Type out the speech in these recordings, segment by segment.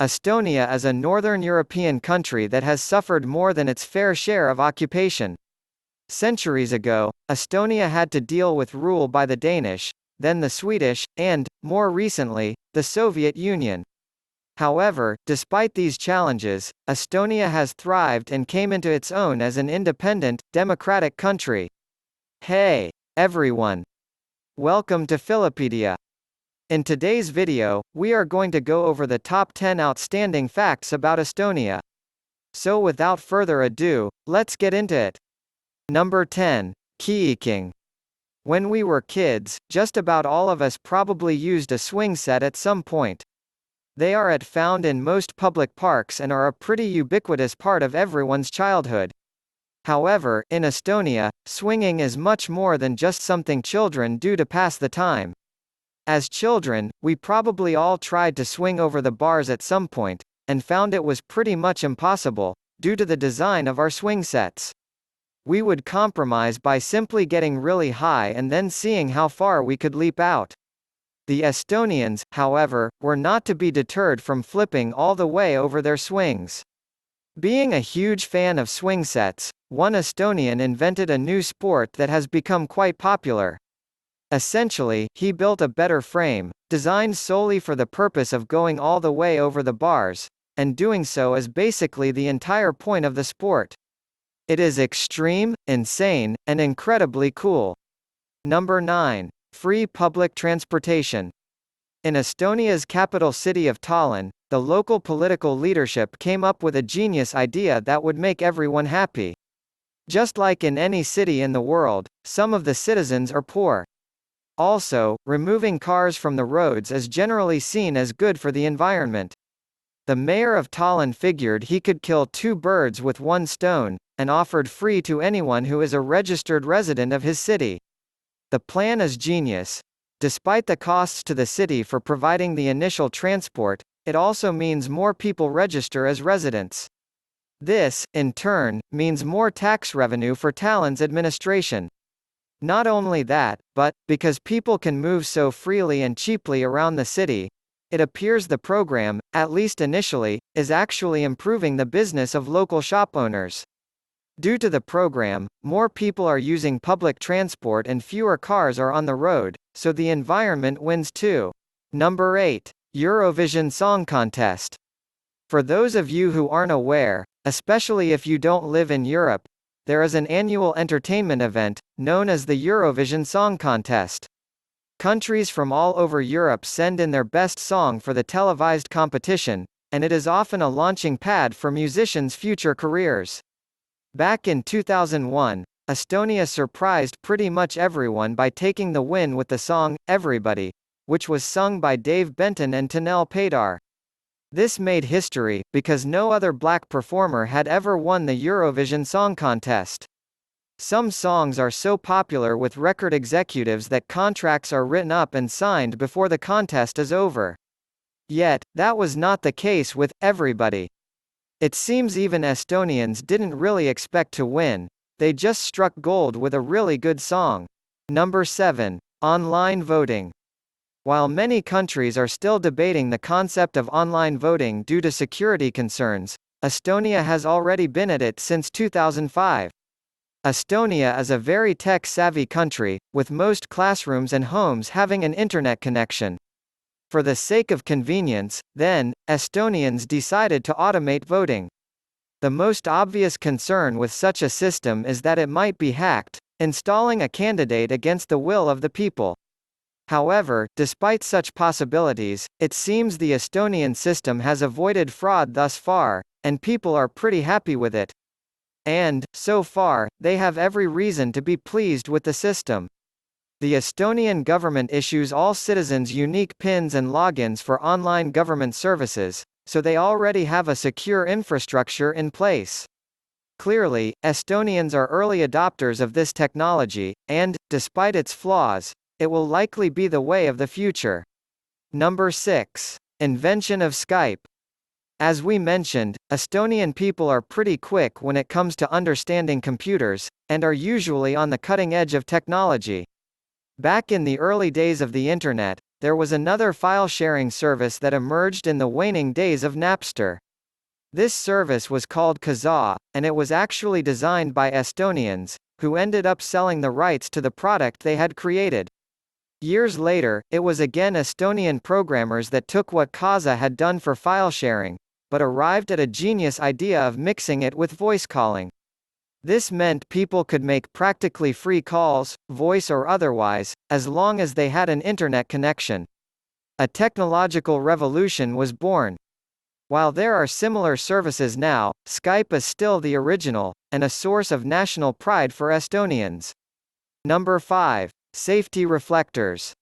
Estonia is a northern European country that has suffered more than its fair share of occupation. Centuries ago, Estonia had to deal with rule by the Danish, then the Swedish, and, more recently, the Soviet Union. However, despite these challenges, Estonia has thrived and came into its own as an independent, democratic country. Hey, everyone! Welcome to Fillapedia. In today's video, we are going to go over the top 10 outstanding facts about Estonia. So without further ado, let's get into it. Number 10. KIKING. When we were kids, just about all of us probably used a swing set at some point. They are found in most public parks and are a pretty ubiquitous part of everyone's childhood. However, in Estonia, swinging is much more than just something children do to pass the time. As children, we probably all tried to swing over the bars at some point, and found it was pretty much impossible, due to the design of our swing sets. We would compromise by simply getting really high and then seeing how far we could leap out. The Estonians, however, were not to be deterred from flipping all the way over their swings. Being a huge fan of swing sets, one Estonian invented a new sport that has become quite popular. Essentially, he built a better frame, designed solely for the purpose of going all the way over the bars, and doing so is basically the entire point of the sport. It is extreme, insane, and incredibly cool. Number 9. Free public transportation. In Estonia's capital city of Tallinn, the local political leadership came up with a genius idea that would make everyone happy. Just like in any city in the world, some of the citizens are poor. Also, removing cars from the roads is generally seen as good for the environment. The mayor of Tallinn figured he could kill two birds with one stone, and offered free to anyone who is a registered resident of his city. The plan is genius. Despite the costs to the city for providing the initial transport, it also means more people register as residents. This, in turn, means more tax revenue for Tallinn's administration. Not only that, but, because people can move so freely and cheaply around the city, it appears the program, at least initially, is actually improving the business of local shop owners. Due to the program, more people are using public transport and fewer cars are on the road, so the environment wins too. Number 8. Eurovision Song Contest. For those of you who aren't aware, especially if you don't live in Europe, there is an annual entertainment event, known as the Eurovision Song Contest. Countries from all over Europe send in their best song for the televised competition, and it is often a launching pad for musicians' future careers. Back in 2001, Estonia surprised pretty much everyone by taking the win with the song, Everybody, which was sung by Dave Benton and Tanel Paydar. This made history, because no other black performer had ever won the Eurovision Song Contest. Some songs are so popular with record executives that contracts are written up and signed before the contest is over. Yet, that was not the case with Everybody. It seems even Estonians didn't really expect to win, they just struck gold with a really good song. Number 7. Online voting. While many countries are still debating the concept of online voting due to security concerns, Estonia has already been at it since 2005. Estonia is a very tech-savvy country, with most classrooms and homes having an internet connection. For the sake of convenience, then, Estonians decided to automate voting. The most obvious concern with such a system is that it might be hacked, installing a candidate against the will of the people. However, despite such possibilities, it seems the Estonian system has avoided fraud thus far, and people are pretty happy with it. And, so far, they have every reason to be pleased with the system. The Estonian government issues all citizens unique PINs and logins for online government services, so they already have a secure infrastructure in place. Clearly, Estonians are early adopters of this technology, and, despite its flaws, it will likely be the way of the future. Number 6. Invention of Skype. As we mentioned, Estonian people are pretty quick when it comes to understanding computers, and are usually on the cutting edge of technology. Back in the early days of the internet, there was another file-sharing service that emerged in the waning days of Napster. This service was called Kazaa, and it was actually designed by Estonians, who ended up selling the rights to the product they had created. Years later, it was again Estonian programmers that took what Kazaa had done for file sharing, but arrived at a genius idea of mixing it with voice calling. This meant people could make practically free calls, voice or otherwise, as long as they had an internet connection. A technological revolution was born. While there are similar services now, Skype is still the original, and a source of national pride for Estonians. Number 5. Safety reflectors.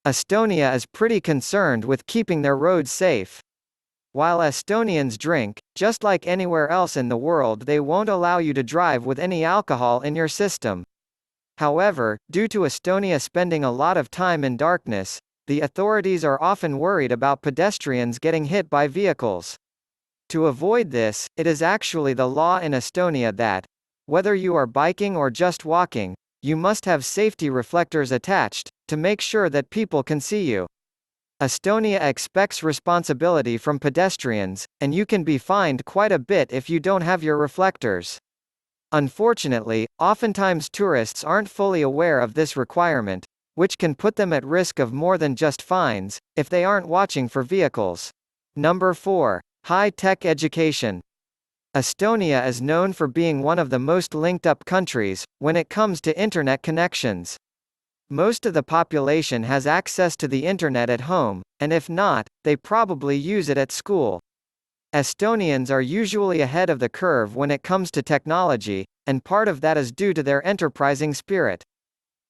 Estonia is pretty concerned with keeping their roads safe. While Estonians drink, just like anywhere else in the world, they won't allow you to drive with any alcohol in your system. However, due to Estonia spending a lot of time in darkness, the authorities are often worried about pedestrians getting hit by vehicles. To avoid this, it is actually the law in Estonia that, whether you are biking or just walking, you must have safety reflectors attached, to make sure that people can see you. Estonia expects responsibility from pedestrians, and you can be fined quite a bit if you don't have your reflectors. Unfortunately, oftentimes tourists aren't fully aware of this requirement, which can put them at risk of more than just fines, if they aren't watching for vehicles. Number 4. High-tech education. Estonia is known for being one of the most linked-up countries, when it comes to internet connections. Most of the population has access to the internet at home, and if not, they probably use it at school. Estonians are usually ahead of the curve when it comes to technology, and part of that is due to their enterprising spirit.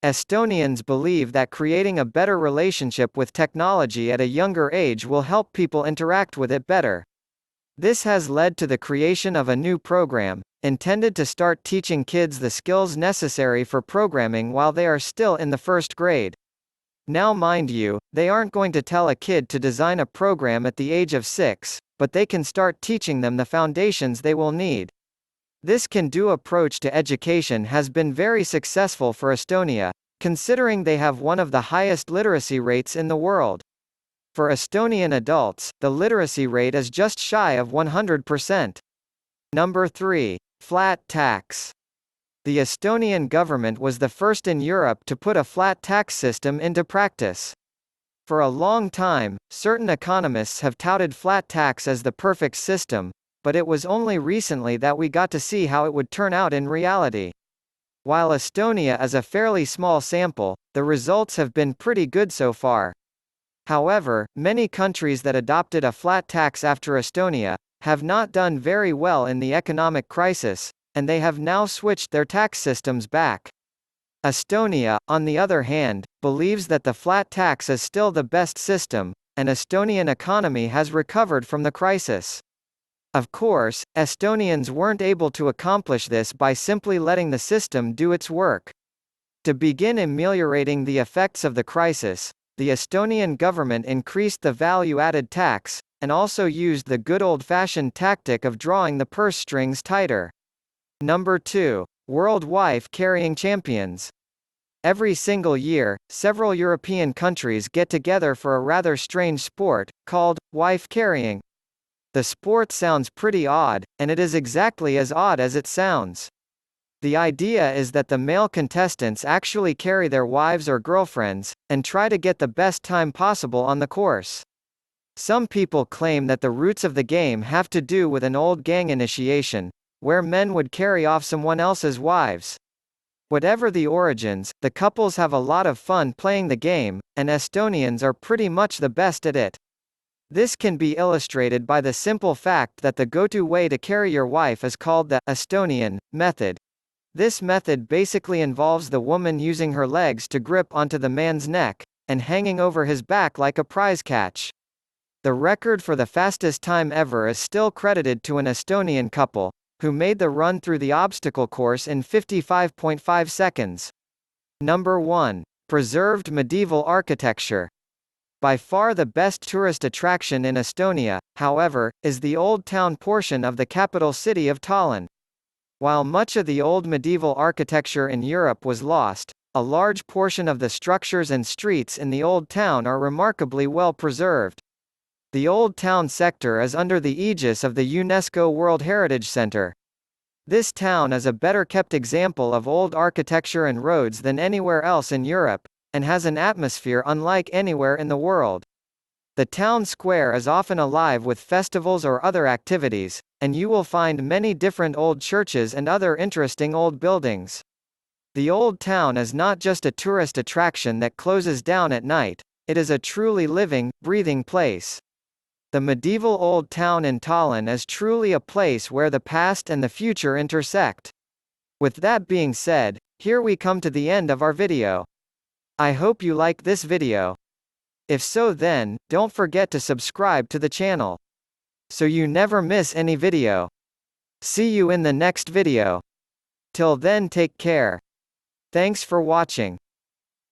Estonians believe that creating a better relationship with technology at a younger age will help people interact with it better. This has led to the creation of a new program, intended to start teaching kids the skills necessary for programming while they are still in the first grade. Now mind you, they aren't going to tell a kid to design a program at the age of 6, but they can start teaching them the foundations they will need. This can-do approach to education has been very successful for Estonia, considering they have one of the highest literacy rates in the world. For Estonian adults, the literacy rate is just shy of 100%. Number 3. Flat tax. The Estonian government was the first in Europe to put a flat tax system into practice. For a long time, certain economists have touted flat tax as the perfect system, but it was only recently that we got to see how it would turn out in reality. While Estonia is a fairly small sample, the results have been pretty good so far. However, many countries that adopted a flat tax after Estonia have not done very well in the economic crisis, and they have now switched their tax systems back. Estonia, on the other hand, believes that the flat tax is still the best system, and Estonian economy has recovered from the crisis. Of course, Estonians weren't able to accomplish this by simply letting the system do its work. To begin ameliorating the effects of the crisis, the Estonian government increased the value-added tax, and also used the good old-fashioned tactic of drawing the purse strings tighter. Number 2. World Wife Carrying Champions. Every single year, several European countries get together for a rather strange sport, called wife carrying. The sport sounds pretty odd, and it is exactly as odd as it sounds. The idea is that the male contestants actually carry their wives or girlfriends, and try to get the best time possible on the course. Some people claim that the roots of the game have to do with an old gang initiation, where men would carry off someone else's wives. Whatever the origins, the couples have a lot of fun playing the game, and Estonians are pretty much the best at it. This can be illustrated by the simple fact that the go-to way to carry your wife is called the Estonian method. This method basically involves the woman using her legs to grip onto the man's neck, and hanging over his back like a prize catch. The record for the fastest time ever is still credited to an Estonian couple, who made the run through the obstacle course in 55.5 seconds. Number 1. Preserved medieval architecture. By far the best tourist attraction in Estonia, however, is the old town portion of the capital city of Tallinn. While much of the old medieval architecture in Europe was lost, A large portion of the structures and streets in the Old Town are remarkably well preserved. The Old Town sector is under the aegis of the UNESCO World Heritage Center. This town is a better-kept example of old architecture and roads than anywhere else in Europe, and has an atmosphere unlike anywhere in the world. The town square is often alive with festivals or other activities, and you will find many different old churches and other interesting old buildings. The Old Town is not just a tourist attraction that closes down at night, it is a truly living, breathing place. The medieval Old Town in Tallinn is truly a place where the past and the future intersect. With that being said, here we come to the end of our video. I hope you like this video. If so, then don't forget to subscribe to the channel, so you never miss any video. See you in the next video. Till then, take care. Thanks for watching.